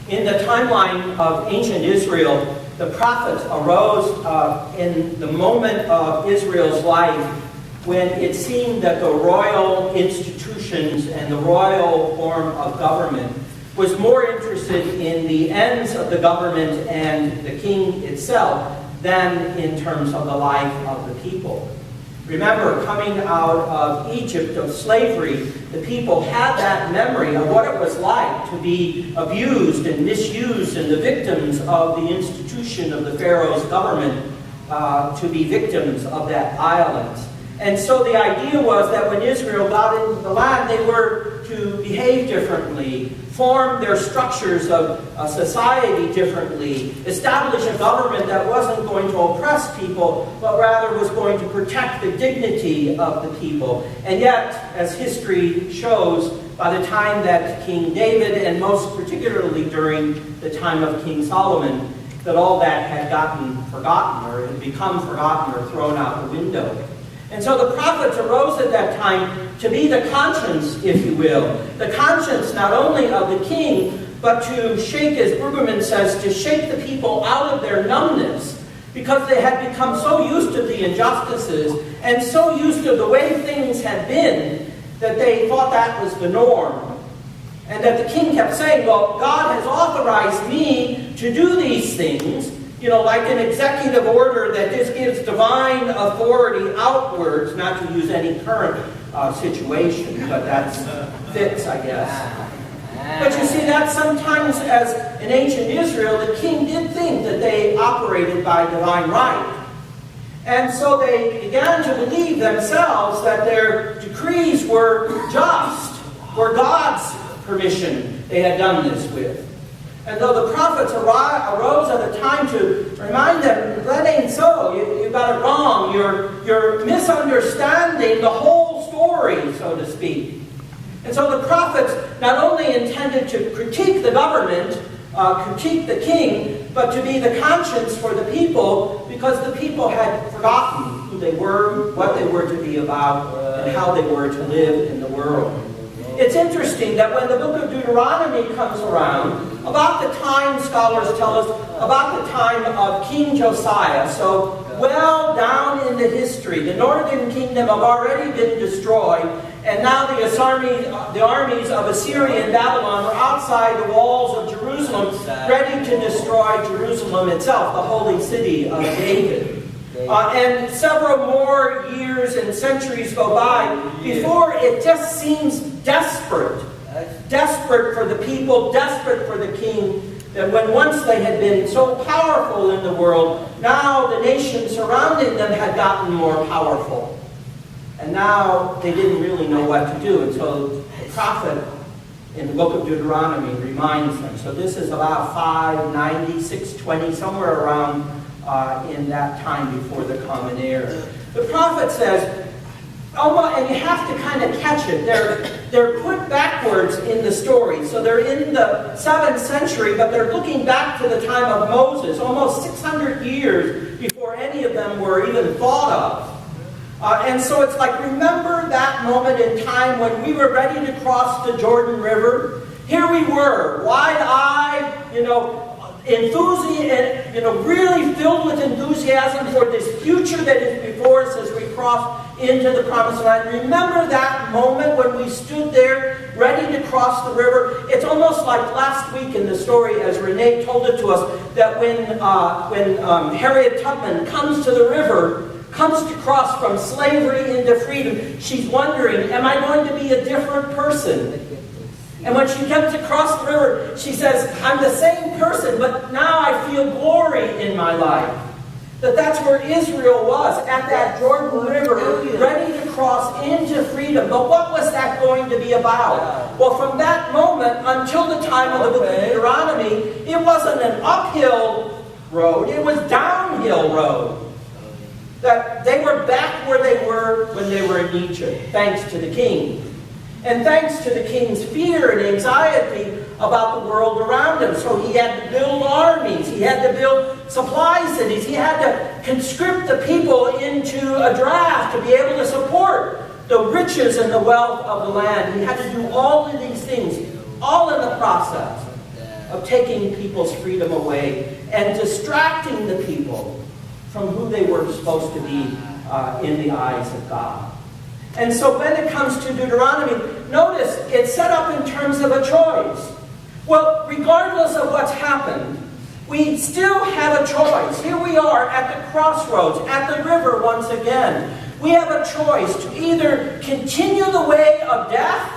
In the timeline of ancient Israel, the prophets arose in the moment of Israel's life when it seemed that the royal institutions and the royal form of government was more interested in the ends of the government and the king itself than in terms of the life of the people. Remember, coming out of Egypt, of slavery, the people had that memory of what it was like to be abused and misused and the victims of the institution of the Pharaoh's government to be victims of that violence. And so the idea was that when Israel got into the land, they were to behave differently, form their structures of society differently, establish a government that wasn't going to oppress people, but rather was going to protect the dignity of the people. And yet, as history shows, by the time that King David, and most particularly during the time of King Solomon, that all that had gotten forgotten, or had become forgotten, or thrown out the window. And so the prophets arose at that time to be the conscience, if you will. The conscience not only of the king, but to shake, as Brueggemann says, to shake the people out of their numbness, because they had become so used to the injustices and so used to the way things had been that they thought that was the norm. And that the king kept saying, well, God has authorized me to do these things, you know, like an executive order that just gives divine authority outwards, not to use any current situation, but that's fits, I guess. But you see, that sometimes, as in ancient Israel, the king did think that they operated by divine right. And so they began to believe themselves that their decrees were just, were God's permission they had done this with. And though the prophets arose at a time to remind them, that ain't so. You got it wrong. You're misunderstanding the whole story, so to speak. And so the prophets not only intended to critique the government, critique the king, but to be the conscience for the people, because the people had forgotten who they were, what they were to be about, and how they were to live in the world. It's interesting that when the book of Deuteronomy comes around, about the time, scholars tell us, about the time of King Josiah, so well down in the history, the northern kingdom have already been destroyed, and now the armies of Assyria and Babylon are outside the walls of Jerusalem, ready to destroy Jerusalem itself, the holy city of David. And several more years and centuries go by before it just seems desperate. Desperate for the people, desperate for the king, that when once they had been so powerful in the world, now the nations surrounding them had gotten more powerful. And now they didn't really know what to do. And so the prophet in the book of Deuteronomy reminds them. So this is about 590, 620, somewhere around in that time before the Common Era. The prophet says, and you have to kind of catch it. They're put backwards in the story. So they're in the 7th century, but they're looking back to the time of Moses, almost 600 years before any of them were even thought of. And so it's like, remember that moment in time when we were ready to cross the Jordan River? Here we were, wide-eyed, enthusiasm, really filled with enthusiasm for this future that is before us as we cross into the Promised Land. Remember that moment when we stood there ready to cross the river? It's almost like last week in the story, as Renee told it to us, that when Harriet Tubman comes to the river, comes to cross from slavery into freedom, she's wondering, am I going to be a different person? And when she comes across the river, she says, I'm the same person, but now I feel glory in my life. That's where Israel was, at that Jordan River, ready to cross into freedom. But what was that going to be about? Well, from that moment until the time of the book of Deuteronomy, it wasn't an uphill road, it was downhill road. That they were back where they were when they were in Egypt, thanks to the king. And thanks to the king's fear and anxiety about the world around him. So he had to build armies. He had to build supply cities. He had to conscript the people into a draft to be able to support the riches and the wealth of the land. He had to do all of these things, all in the process of taking people's freedom away and distracting the people from who they were supposed to be in the eyes of God. And so when it comes to Deuteronomy, notice it's set up in terms of a choice. Well, regardless of what's happened, we still have a choice. Here we are at the crossroads, at the river once again. We have a choice to either continue the way of death,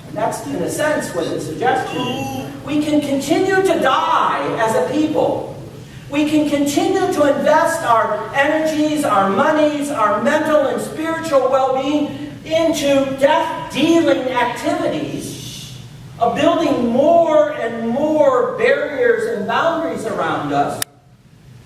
and that's in a sense what it's suggesting. We can continue to die as a people. We can continue to invest our energies, our monies, our mental and spiritual well-being into death-dealing activities of building more and more barriers and boundaries around us,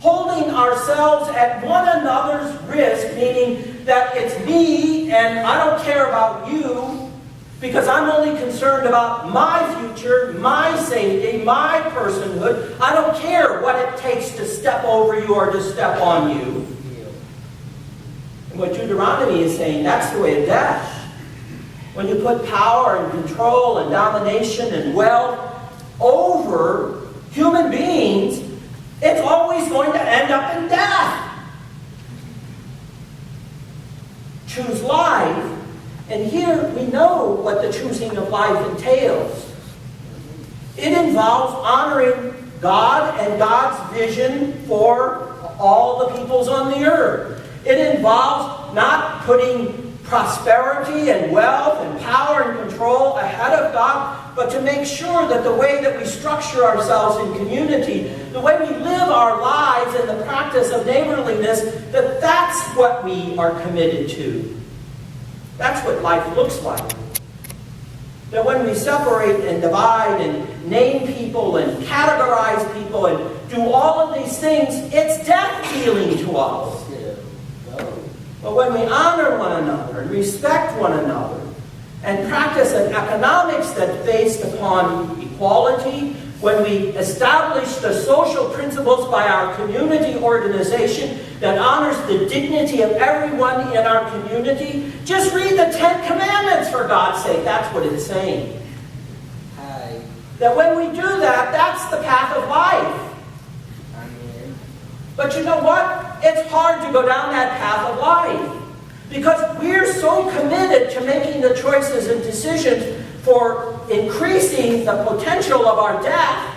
holding ourselves at one another's risk, meaning that it's me and I don't care about you, because I'm only concerned about my future, my safety, my personhood. I don't care what it takes to step over you or to step on you. And what Deuteronomy is saying, that's the way of death. When you put power and control and domination and wealth over human beings, it's always going to end up in death. Choose life. And here we know what the choosing of life entails. It involves honoring God and God's vision for all the peoples on the earth. It involves not putting prosperity and wealth and power and control ahead of God, but to make sure that the way that we structure ourselves in community, the way we live our lives in the practice of neighborliness, that's what we are committed to. That's what life looks like. That when we separate and divide and name people and categorize people and do all of these things, it's death-dealing to us. But when we honor one another and respect one another and practice an economics that's based upon equality, when we establish the social principles by our community organization that honors the dignity of everyone in our community, just read the 10 Commandments, for God's sake. That's what it's saying. That when we do that, that's the path of life. But you know what? It's hard to go down that path of life because we're so committed to making the choices and decisions for increasing the potential of our death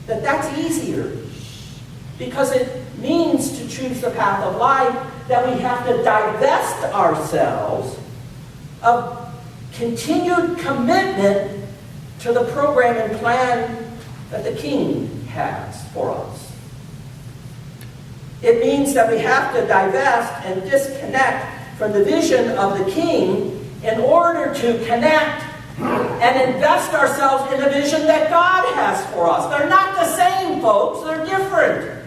that's easier. Because it means to choose the path of life that we have to divest ourselves of continued commitment to the program and plan that the King has for us. It means that we have to divest and disconnect from the vision of the King in order to connect and invest ourselves in the vision that God has for us. They're not the same, folks. They're different.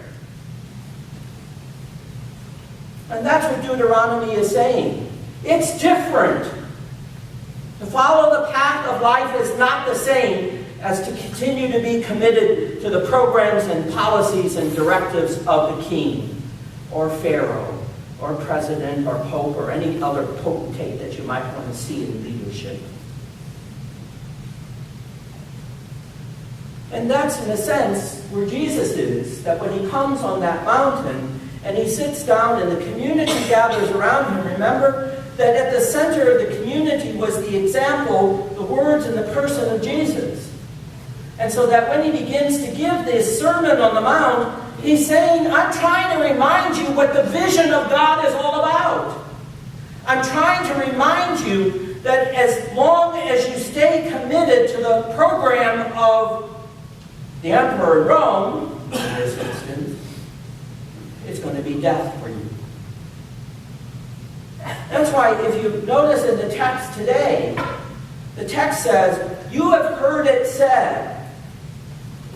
And that's what Deuteronomy is saying. It's different. To follow the path of life is not the same as to continue to be committed to the programs and policies and directives of the king or pharaoh or president or pope or any other potentate that you might want to see in leadership. And that's, in a sense, where Jesus is, that when he comes on that mountain and he sits down and the community gathers around him, remember that at the center of the community was the example, the words and the person of Jesus. And so that when he begins to give this Sermon on the Mount, he's saying, I'm trying to remind you what the vision of God is all about. I'm trying to remind you that as long as you stay committed to the program of the emperor in Rome, in this instance, it's going to be death for you. That's why if you notice in the text today, the text says, you have heard it said,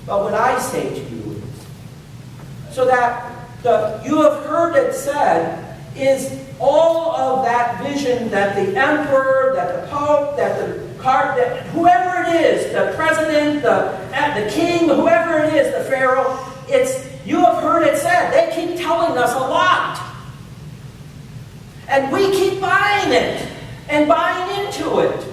but what I say to you is. So that the you have heard it said is all of that vision that the emperor, that the pope, that whoever it is, the president, the king, whoever it is, the pharaoh, it's you have heard it said. They keep telling us a lot. And we keep buying it and buying into it.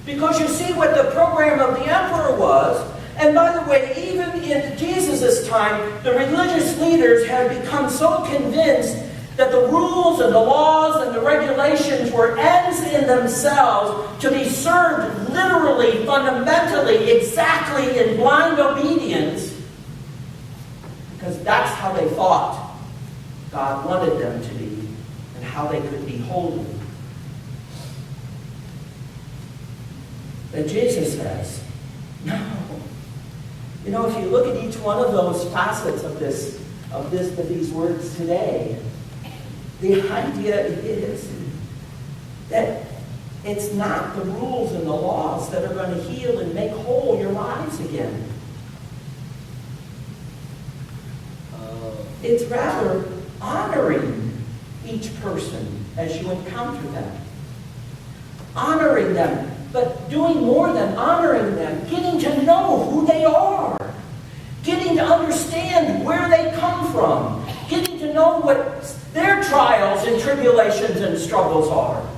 Because you see what the program of the emperor was. And by the way, even in Jesus' time, the religious leaders had become so convinced that the rules and the laws and the regulations were ends in themselves to be served literally, fundamentally, exactly in blind obedience, because that's how they thought God wanted them to be and how they could be holy. But Jesus says, no. You know, if you look at each one of those facets of these words today, the idea is that it's not the rules and the laws that are going to heal and make whole your lives again. It's rather honoring each person as you encounter them. Honoring them, but doing more than honoring them, getting to know who they are. Getting to understand where they come from. Getting to know what their trials and tribulations and struggles are.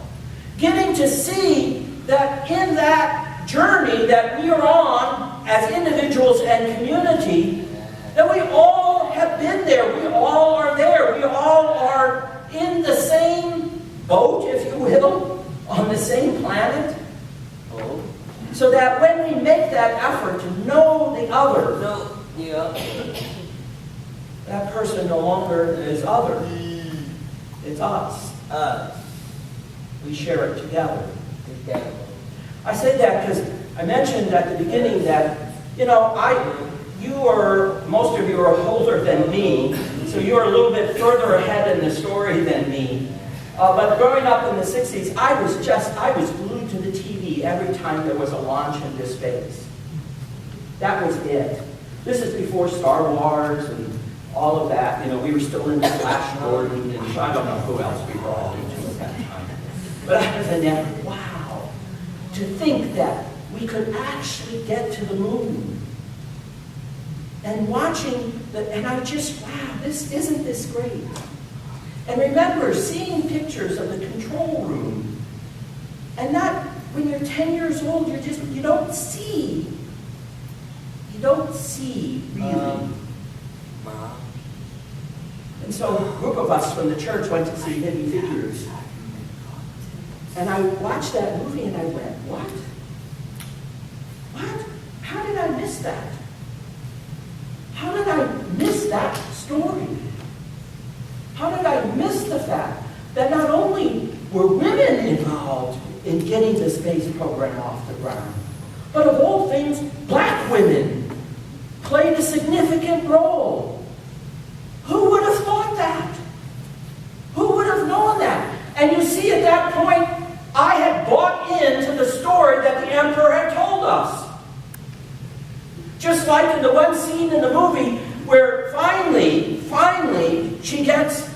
Getting to see that in that journey that we are on as individuals and community, that we all have been there. We all are there. We all are in the same boat, if you will, on the same planet. So that when we make that effort to know the other, that person no longer is other. It's us. We share it together. I say that because I mentioned at the beginning that, most of you are older than me, so you're a little bit further ahead in the story than me. But growing up in the 60s, I was glued to the TV every time there was a launch into space. That was it. This is before Star Wars and all of that. We were still into Flash Gordon, and I don't know who else we were all into at that time. But I was in there, wow, to think that we could actually get to the moon. And watching, and I just, wow, isn't this great? And remember, seeing pictures of the control room, and not, when you're 10 years old, you don't see. You don't see, really. And so a group of us from the church went to see Hidden Figures. And I watched that movie and I went, what? What? How did I miss that? How did I miss that story? How did I miss the fact that not only were women involved in getting the space program off the ground, but of all things, black women played a significant role. Who would have thought that? Who would have known that? And you see, at that point, I had bought into the story that the emperor had told us. Just like in the one scene in the movie where finally, she gets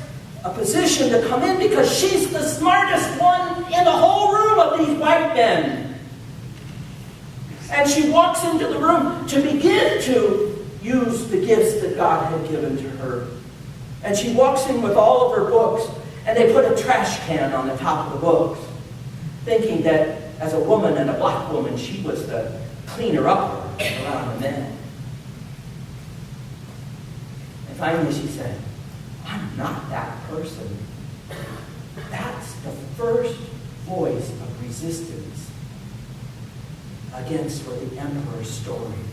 a position to come in because she's the smartest one in the whole room of these white men. And she walks into the room to begin to use the gifts that God had given to her. And she walks in with all of her books, and they put a trash can on the top of the books, thinking that as a woman and a black woman, she was the cleaner-upper around the men. And finally she said, I'm not that person. That's the first voice of resistance against what the emperor's story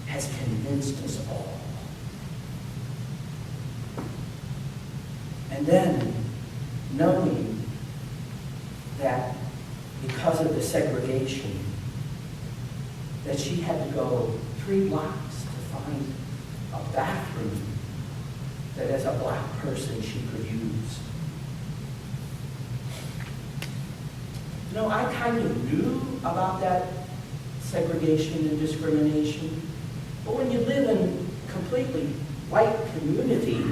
has convinced us all. And then, knowing that because of the segregation, that she had to go 3 blocks to find a bathroom that as a black person she could use. I kind of knew about that segregation and discrimination, but when you live in a completely white community,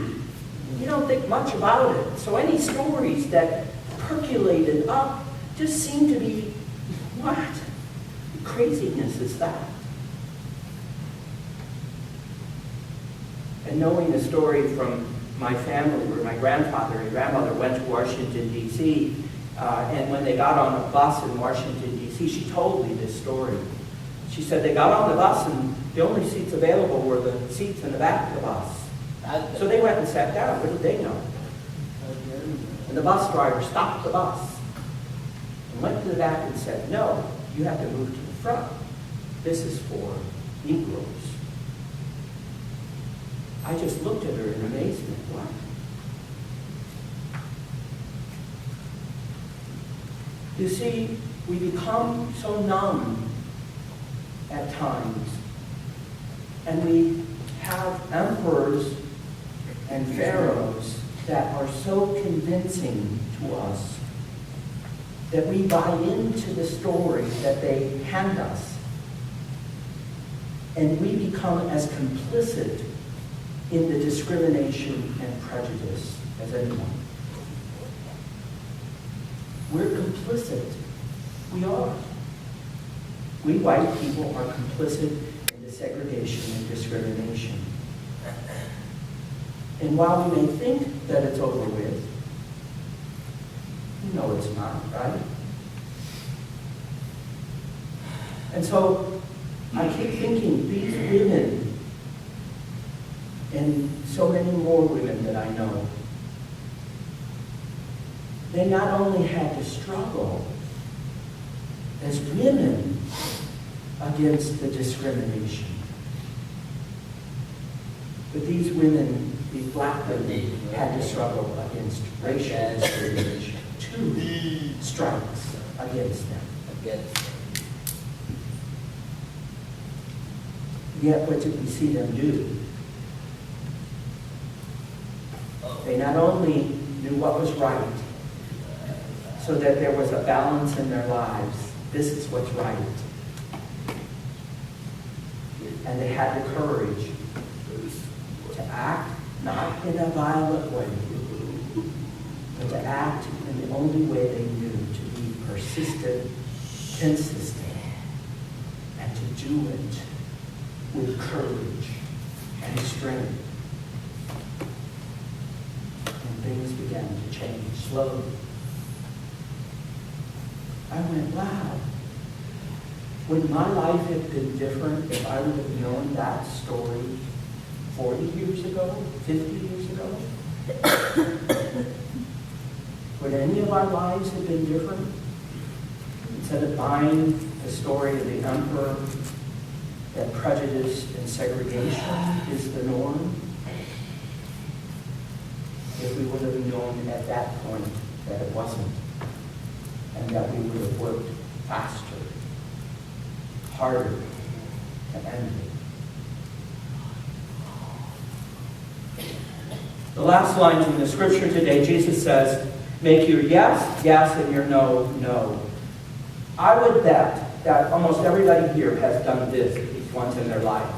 you don't think much about it. So any stories that percolated up just seemed to be, what craziness is that? And knowing the story from my family, where my grandfather and grandmother went to Washington, D.C., and when they got on a bus in Washington, D.C., she told me this story. She said they got on the bus and the only seats available were the seats in the back of the bus. So they went and sat down. What did they know? And the bus driver stopped the bus and went to the back and said, "No, you have to move to the front. This is for Negroes." I just looked at her in amazement. What? You see, we become so numb at times, and we have emperors and pharaohs that are so convincing to us that we buy into the story that they hand us, and we become as complicit in the discrimination and prejudice as anyone. We're complicit. We are. We white people are complicit in the segregation and discrimination. And while we may think that it's over with, we know it's not, right? And so I keep thinking, these women, and so many more women that I know, they not only had to struggle as women against the discrimination, but these women, these black women, had to struggle against racial discrimination. 2 strikes against them. Yet what did we see them do? They not only knew what was right, so that there was a balance in their lives. This is what's right. And they had the courage to act not in a violent way, but to act in the only way they knew, to be persistent, consistent, and to do it with courage and strength. And things began to change slowly. I went, wow. Would my life have been different if I would have known that story 40 years ago, 50 years ago? Would any of our lives have been different? Instead of buying the story of the emperor that prejudice and segregation is the norm, if we would have known at that point that it wasn't, and that we would have worked faster, harder to end it. The last line from the scripture today, Jesus says, make your yes, yes, and your no, no. I would bet that almost everybody here has done this at least once in their life.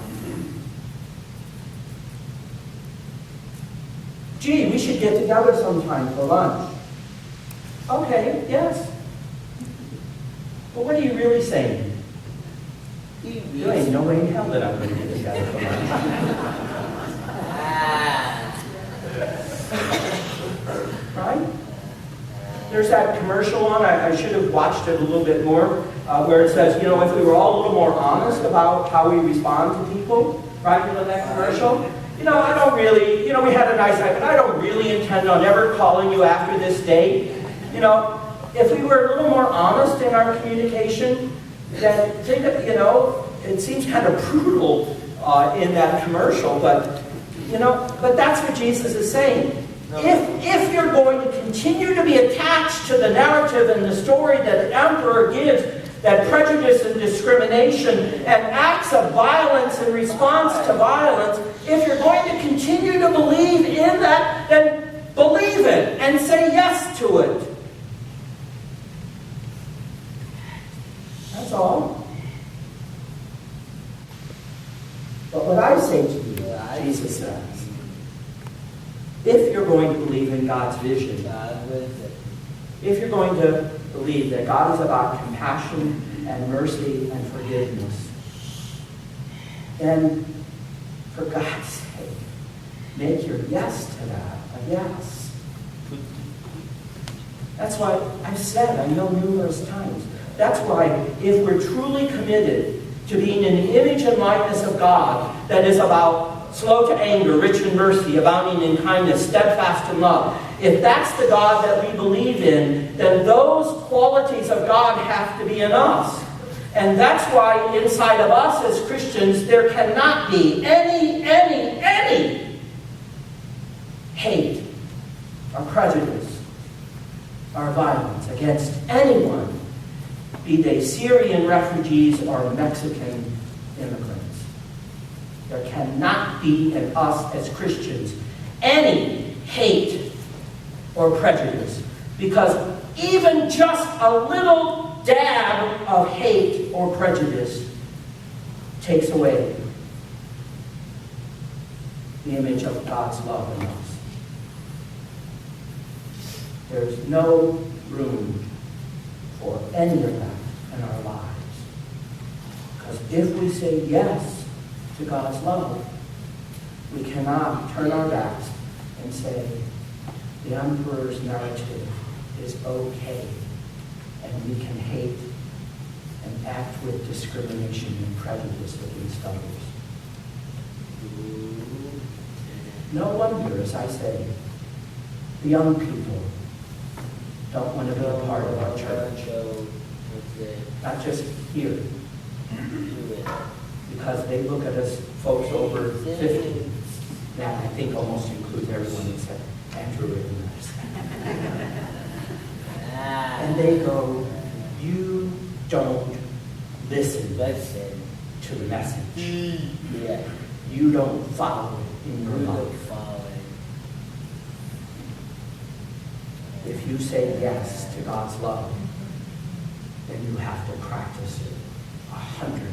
Gee, we should get together sometime for lunch. Okay, yes. But what are you really saying? You ain't no way in hell that I'm going to get together for lunch. Right? There's that commercial on, I should have watched it a little bit more, where it says, you know, if we were all a little more honest about how we respond to people, right? You know that commercial? You know, I don't really, you know, we had a night, but I don't really intend on ever calling you after this date. You know, if we were a little more honest in our communication, then think of, you know, it seems kind of brutal in that commercial, but, you know, but that's what Jesus is saying. If you're going to continue to be attached to the narrative and the story that the emperor gives, that prejudice and discrimination and acts of violence in response to violence, if you're going to continue to believe in that, then believe it and say yes to it. That's all. But what I say to you, Jesus says, if you're going to believe in God's vision, if you're going to believe that God is about compassion and mercy and forgiveness, then for God's sake, make your yes to that a yes. That's why I've said, I know numerous times, that's why if we're truly committed to being in the image and likeness of God, that is about slow to anger, rich in mercy, abounding in kindness, steadfast in love, if that's the God that we believe in, then those qualities of God have to be in us. And that's why inside of us as Christians, there cannot be any hate or prejudice or violence against anyone, be they Syrian refugees or Mexican immigrants. There cannot be in us as Christians any hate or prejudice, because even just a little dab of hate or prejudice takes away the image of God's love in us. There's no room for any of that in our lives. Because if we say yes to God's love, we cannot turn our backs and say the emperor's narrative is okay, and we can hate and act with discrimination and prejudice against others. No wonder, as I say, the young people don't want to be a part of our church. Not just here. Because they look at us folks over 50. That I think almost includes everyone except Andrew and us. And they go, you don't listen to the message. Yeah. You don't follow it in your life. If you say yes to God's love, then you have to practice it 100%.